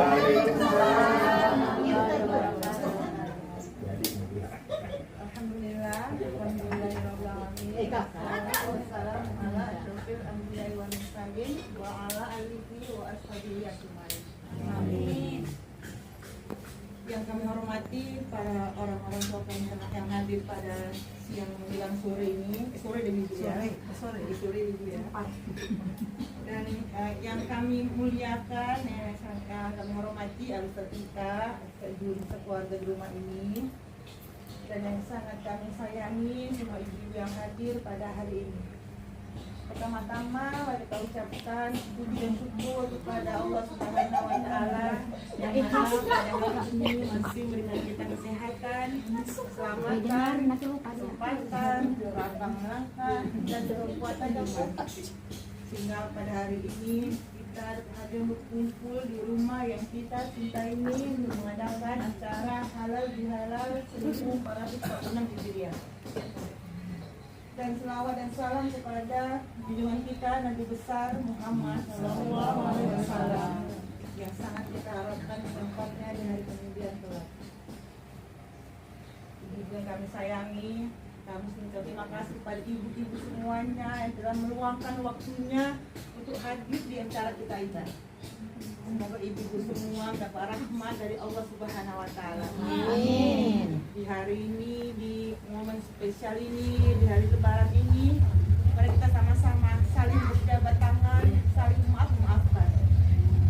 Waalaikumsalam. Alhamdulillah, alhamdulillahirobbilalamin. Wassalamu ala asyrofil anbiya'i wal mursalin wa ala alihi wa ashabihi ajmain. Amin. Yang kami hormati para orang-orang tua kami yang hadir pada siang menjelang sore ini, sore demi sore ibu ya. Dan yang kami muliakan, yang kami hormati Al-Fatihah, sekeluarga di rumah ini, dan yang sangat kami sayangi semua ibu-ibu yang hadir pada hari ini. Pertama-tama kita ucapkan puji dan syukur kepada Allah Subhanahu wa Ta'ala yang pada ini masih memberikan kita kesehatan, keselamatan, kesempatan, lapang langkah, dan kekuatan yang kuat, sehingga pada hari ini kita hadir berkumpul di rumah yang kita cintai ini untuk mengadakan acara halal bihalal 1446 Hijriah. Dan selawat dan salam kepada junjungan kita Nabi besar Muhammad Sallallahu Alaihi Wasallam yang sangat kita harapkan tempatnya di hari kemudian kelak. Ibu yang kami sayangi, kami mengucapkan terima kasih kepada ibu-ibu semuanya yang telah meluangkan waktunya untuk hadir di acara kita ini. Semoga ibu-ibu semua dapat rahmat dari Allah Subhanahu wa Ta'ala. Amin. Di hari ini, di momen spesial ini, di hari Lebaran ini, mari kita sama-sama saling berjabat tangan, saling maaf-maafkan.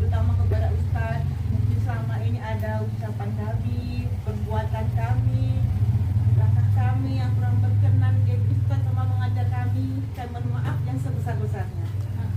Terutama kepada Ustaz, mungkin selama ini ada ucapan kami, perbuatan kami, langkah kami yang kurang berkenan di Ustaz sama mengajar kami mohon maaf yang sebesar-besarnya.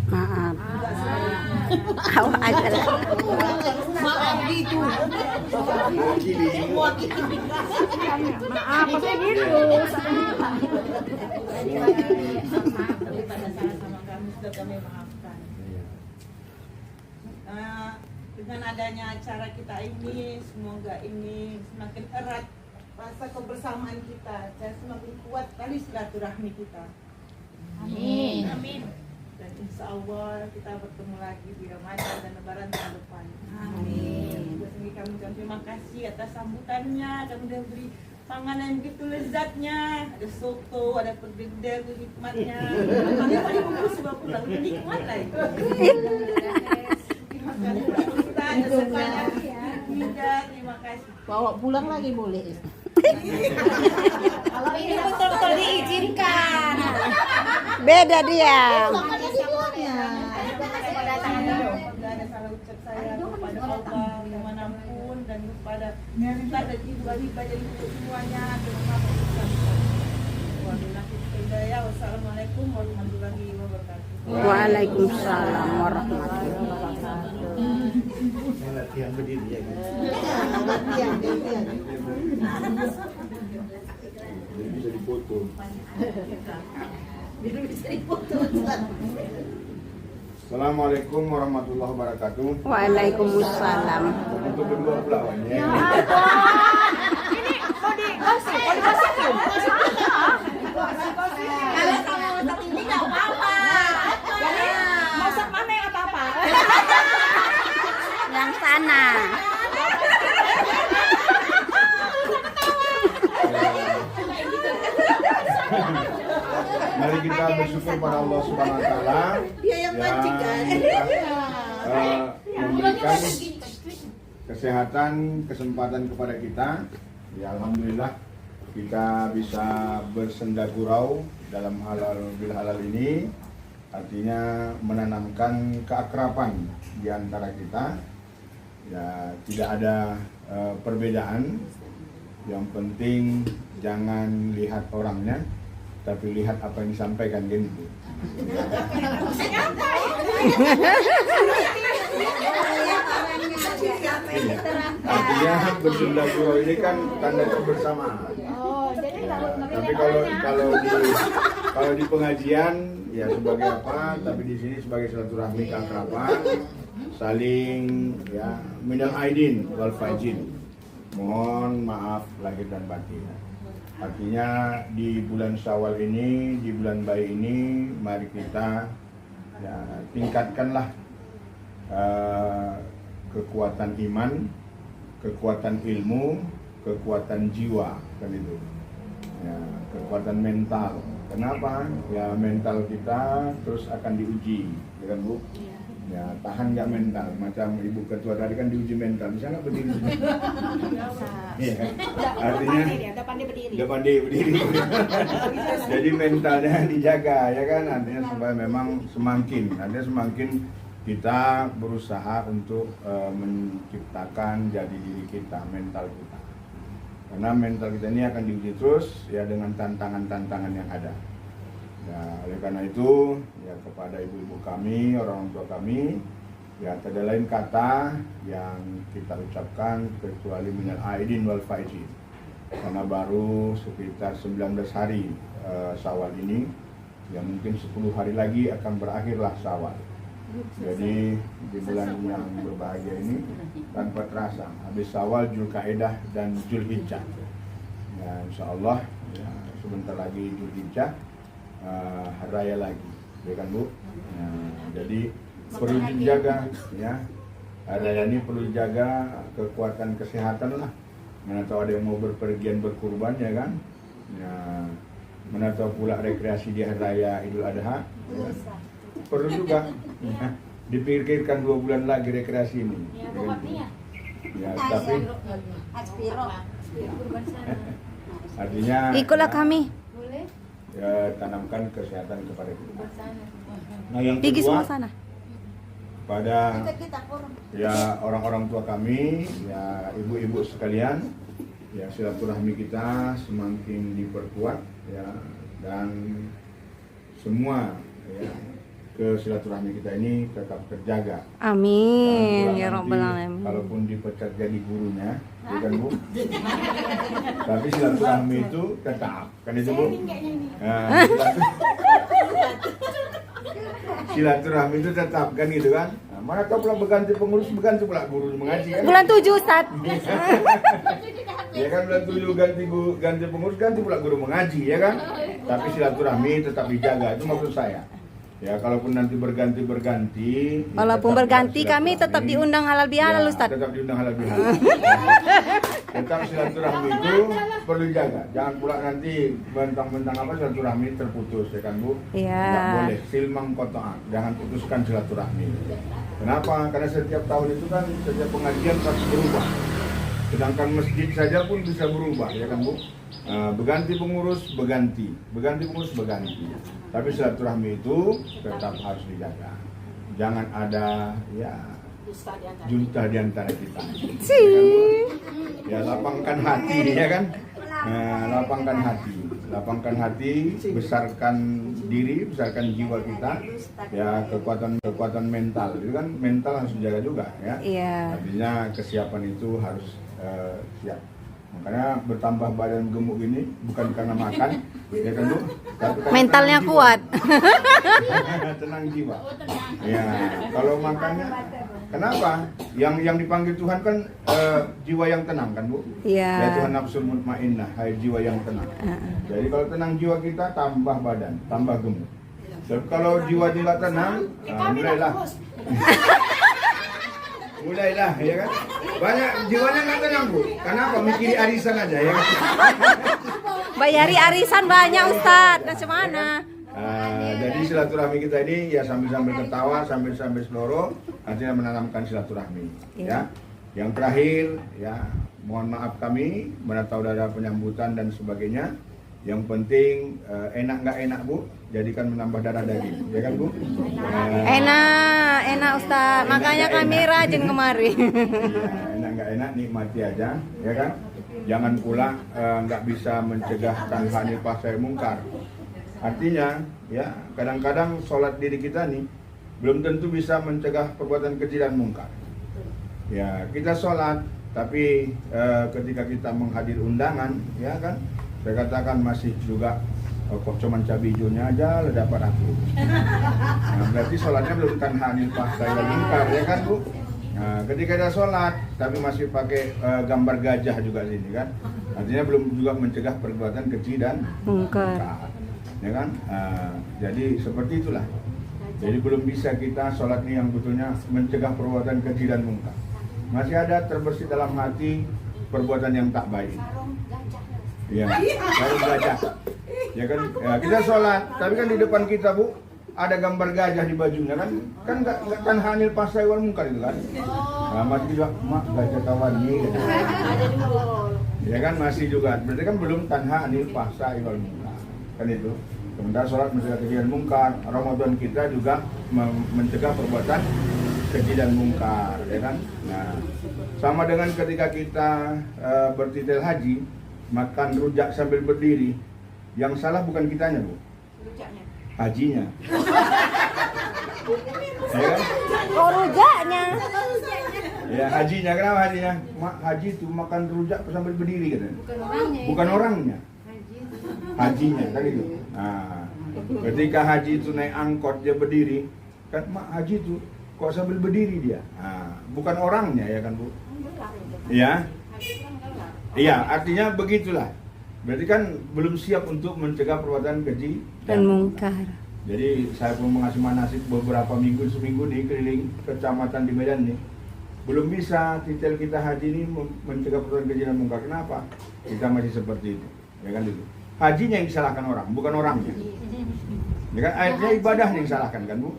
Maaf. Kau aja lah. maaf gitu. Maaf, maksudnya gitu. Tapi pada saat sama kami sudah kami maafkan. Dengan adanya acara kita ini, semoga ini semakin erat rasa kebersamaan kita dan semakin kuat tali silaturahmi kita. Amin. Amin. Dan insya Allah kita bertemu lagi di Ramadan dan Lebaran tahun depan. Amin. Jadi kami ucapkan terima kasih atas sambutannya. Kami sudah beri panganan yang begitu lezatnya. Ada soto, ada pergedel, nikmatnya. Panggil paling bungkus bawa pulang, udah nikmat lah itu. Terima kasih Ustaz, semuanya. Terima kasih. Bawa pulang lagi boleh. Kalau ini betul-betul diizinkan. Beda dia. Ada salah ucap saya kepada Allah dimanapun dan kepada kita dan ibu Habibah dan ibu semuanya. Terima kasih. Wassalamualaikum warahmatullahi wabarakatuh. Waalaikumsalam warahmatullahi wabarakatuh. Latihan berdiri ya. Bisa dipoto. Assalamualaikum warahmatullahi wabarakatuh. Waalaikumsalam. Untuk kedua pelawannya. Ini mau dikasih Kalau kamu masak ini nggak apa-apa. Jadi masak mana yang apa-apa? Yang sana. Mari kita bersyukur pada Allah Subhanahu wa Ta'ala yang memberikan kesehatan, kesempatan kepada kita. Ya alhamdulillah kita bisa bersenda gurau dalam halal bil halal ini, artinya menanamkan keakraban di antara kita. Ya tidak ada perbedaan. Yang penting jangan lihat orangnya, tapi lihat apa yang disampaikan gitu. Artinya bersenda gurau ini kan tanda kebersamaan. Tapi kalau di pengajian ya sebagai apa? Tapi di sini sebagai silaturahmi keakraban, saling ya minal aidin wal faizin. Mohon maaf lahir dan batin. Artinya di bulan Syawal ini, di bulan baik ini, mari kita ya, tingkatkanlah kekuatan iman, kekuatan ilmu, kekuatan jiwa, kan itu. Ya, kekuatan mental. Kenapa? Ya mental kita terus akan diuji, ya kan Bu? Ya tahan nggak mental, macam Ibu Ketua tadi kan diuji mental, bisa nggak berdiri? Iya kan? Artinya udah pandai berdiri. Jadi mentalnya dijaga, ya kan? Artinya supaya memang semakin kita berusaha untuk menciptakan jadi diri kita, mental kita. Karena mental kita ini akan diuji terus ya dengan tantangan-tantangan yang ada. Ya, oleh karena itu ya kepada ibu-ibu kami, orang tua kami, ya tidak lain kata yang kita ucapkan kecuali minal aidin wal faizin. Karena baru sekitar 19 hari Syawal ini, ya mungkin 10 hari lagi akan berakhirlah Syawal. Jadi di bulan yang berbahagia ini tanpa terasa habis Syawal, Dzulqa'dah dan Dzulhijjah. Ya insyaallah ya, sebentar lagi Dzulhijjah, hari raya lagi, ya kan Bu? Nah, jadi perlu dijaga ya. Hari raya ini perlu dijaga kekuatan kesehatan lah. Mana tahu ada yang mau berpergian berkurban ya kan? Ya, mana tahu pula rekreasi di hari raya Idul Adha. Ya. Perlu juga ya, dipikirkan 2 bulan lagi rekreasi ini. Ya, kan? Ya tapi artinya Ikutlah ya, kami. ya tanamkan kesehatan kepada kita. Nah yang Pergi kedua semua sana. pada ya orang-orang tua kami, ya ibu-ibu sekalian, ya silaturahmi kita semakin diperkuat ya, dan semua ya silaturahmi kita ini tetap terjaga. Amin ya Nanti, rabbal alamin. kalaupun dipecat jadi gurunya, bukan Bu? Tapi silaturahmi itu tetap, kan itu Bu? Nah, silaturahmi itu tetap, kan gitu kan? Nah, mana tahu pula berganti pengurus, berganti pula guru mengaji kan? Bulan 7 Ustaz. Ya kan bulan 7 ganti pengurus, ganti pula guru mengaji ya kan? Tapi silaturahmi tetap dijaga, itu maksud saya. Ya kalaupun nanti berganti Walaupun berganti kami tetap diundang halal bihalal ya, Ustaz. tetap diundang halal bihalal. Tetap silaturahmi itu perlu dijaga. Jangan pula nanti bentang-bentang apa silaturahmi terputus ya kan Bu? Iya. Tidak boleh silmang kotoan. Jangan putuskan silaturahmi. Kenapa? Karena setiap tahun itu kan setiap pengajian pasti berubah. Sedangkan masjid saja pun bisa berubah ya kan Bu? Berganti pengurus berganti. Tapi silaturahmi itu tetap harus dijaga. Jangan ada ya junta di antara kita. Ya lapangkan hati ya kan? Lapangkan hati, besarkan diri, besarkan jiwa kita. Ya kekuatan mental itu kan mental harus dijaga juga ya. Iya. Artinya kesiapan itu harus siap. Makanya bertambah badan gemuk ini bukan karena makan, ya kan Bu? Tapi karena Mentalnya tenang kuat. jiwa. Tenang jiwa. Ya, kalau makannya, kenapa? Yang dipanggil Tuhan kan jiwa yang tenang kan Bu? Iya. Ya Tuhan nafsul mutmainnah, hai jiwa yang tenang. Jadi kalau tenang jiwa kita tambah badan, tambah gemuk. Tapi kalau jiwa tidak tenang, mulailah ya kan. Banyak jiwanya nggak tenang Bu. Kenapa? Mikiri arisan aja ya kan. Bayari arisan banyak Ustaz. Nah, mana? Jadi silaturahmi kita ini ya sambil ketawa, sambil seloro, artinya menanamkan silaturahmi ya. Yang terakhir ya, mohon maaf kami, mana tahu ada penyambutan dan sebagainya. Yang penting enak nggak enak Bu, jadikan menambah darah daging, ya kan Bu? Enak Ustaz. Makanya kami rajin kemari. Iya, enak nggak enak nikmati aja, ya kan? Jangan pula nggak bisa mencegah tanhanil fahsai mungkar. Artinya, ya kadang-kadang sholat diri kita nih belum tentu bisa mencegah perbuatan keji dan mungkar. Ya kita sholat, tapi ketika kita menghadir undangan, ya kan? Saya katakan masih juga kok cuman cabai hijaunya aja lo dapat aku. Nah, berarti sholatnya belum tanhanil fahsai wal munkar ya kan Bu? Nah, ketika ada sholat tapi masih pakai gambar gajah juga sini kan, artinya belum juga mencegah perbuatan keji dan Mungkar. Ya kan? Jadi seperti itulah. Jadi belum bisa kita sholat ini yang betulnya mencegah perbuatan keji dan mungkar. masih ada terbersih dalam hati perbuatan yang tak baik. Ya, baru gajah. Ya kan, ya, kita sholat, tapi kan di depan kita Bu ada gambar gajah di bajunya kan, nggak tanhanil pasai wal munkar itu kan. Nah, masih juga mak gajah kawan nih. Gitu. Ya kan masih juga, berarti kan belum tanhanil pasai wal munkar kan itu. Sementara sholat mencegah keji dan mungkar, Ramadan kita juga mencegah perbuatan keji dan mungkar, ya kan? Nah, sama dengan ketika kita bertitil haji, makan rujak sambil berdiri, yang salah bukan kitanya Bu, hajinya. Ya kan? Oh, rujaknya. Ya hajinya, kenapa hajinya? Haji itu makan rujak sambil berdiri katanya. Bukan orangnya. Hajinya kan itu. Nah, ketika haji itu naik angkot dia berdiri, kan haji itu kok sambil berdiri dia. Nah, bukan orangnya ya kan Bu? Iya. Iya, artinya begitulah. Berarti kan belum siap untuk mencegah perbuatan keji Dan mungkar. Jadi saya pun mengasih manasik beberapa seminggu nih keliling kecamatan di Medan nih. Belum bisa titel kita haji ini mencegah perbuatan keji dan mungkar. Kenapa? Kita masih seperti itu. Ya kan itu. Hajinya yang disalahkan orang, bukan orangnya. Ya kan ayatnya ibadahnya yang disalahkan kan Bu?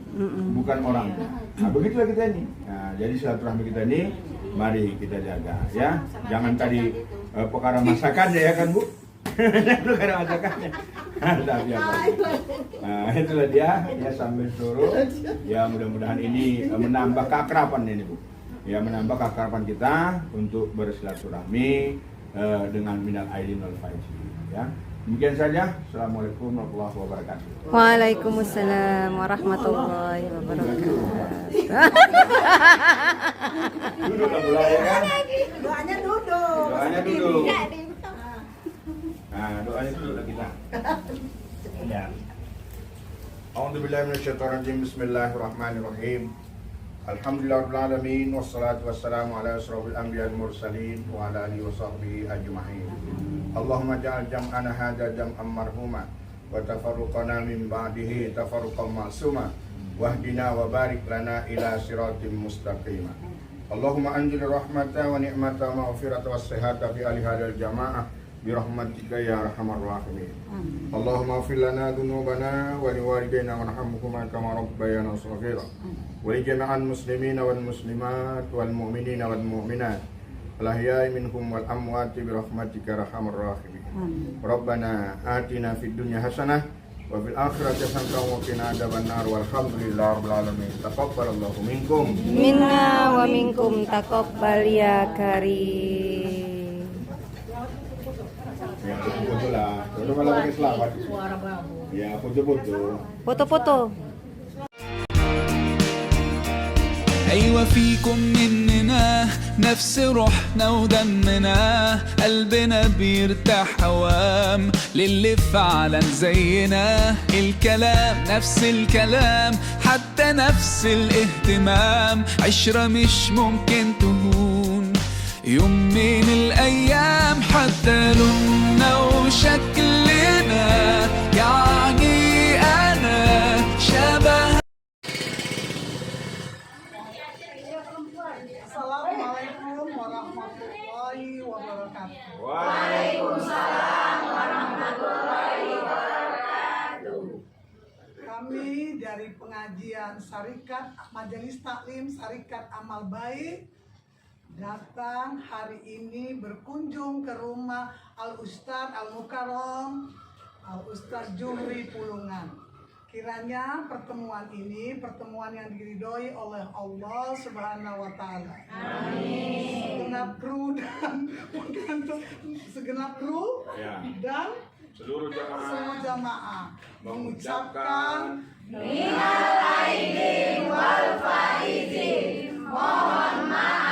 Bukan orangnya. Nah, begitulah kita ini. Nah, jadi silaturahmi kita ini mari kita jaga ya. Jangan tadi perkara masakannya ya kan Bu? Perkara masakannya. Tapi apa? Nah, itulah dia ya sambil suruh. Ya mudah-mudahan ini menambah keakraban ini Bu. Ya menambah keakraban kita untuk bersilaturahmi dengan minal aidin wal faizin ya. Demikian saja. Assalamualaikum warahmatullahi wabarakatuh. Waalaikumsalam warahmatullahi wabarakatuh. Duduk lah mulai ya kan? Doanya duduk. Doanya duduk. Nah, doanya duduk lah kita. Ya. A'udzubillahi minasyaitonirrajim. Bismillahirrahmanirrahim. Alhamdulillahirabbil alamin wassalatu wassalamu ala asyrofil anbiya'il mursalin wa ala alihi washabbihi ajma'in. Allahumma ja'al jam'ana hadza jam'an marhuma wa tafarruqana min ba'dihi tafarruqan ma'suma wahdina wa barik lana ila siratim mustaqim. Allahumma anzil rahmata wa ni'mata wa maghfirata was sihhata fi ahli hadzal jamaah bi rahmatika ya arhamar rahimin. Allahumma ighfir lana dhunubana wa liwalidayna warhamhuma kama rabbayana shaghira. ولجميع المسلمين والمسلمات والمؤمنين والمؤمنات الأحياء منهم والأموات برحمتك أرحم الراحمين. ربنا آتنا في الدنيا حسنة وفي الآخرة حسنة وقنا عذاب النار والحمد لله رب العالمين. تقبل الله منكم Minna wa minkum taqabbal ya karim. Ya foto-foto lah. Foto malah pakai selawat. Suara babu. Ya foto-foto. Foto-foto. أيوة فيكم مننا نفس روحنا ودمنا قلبنا بيرتاح هوام للي فعلا زينا الكلام نفس الكلام حتى نفس الاهتمام عشرة مش ممكن تهون يوم من الأيام حتى لوننا وشكلنا يعني أنا شبه. Assalamualaikum warahmatullahi wabarakatuh. Waalaikumsalam warahmatullahi wabarakatuh. Kami dari pengajian Syarikat Majelis Taklim Syarikat Amal Baik datang hari ini berkunjung ke rumah Al-Ustadz Al-Mukarram Al-Ustadz Juhri Pulungan. Kiranya pertemuan ini pertemuan yang diridhoi oleh Allah Subhanahu wa taala. Amin. Segenap kru dan segenap kru Ya. dan Seluruh jamaah mengucapkan Minal aidin wal faizin. Mohon maaf.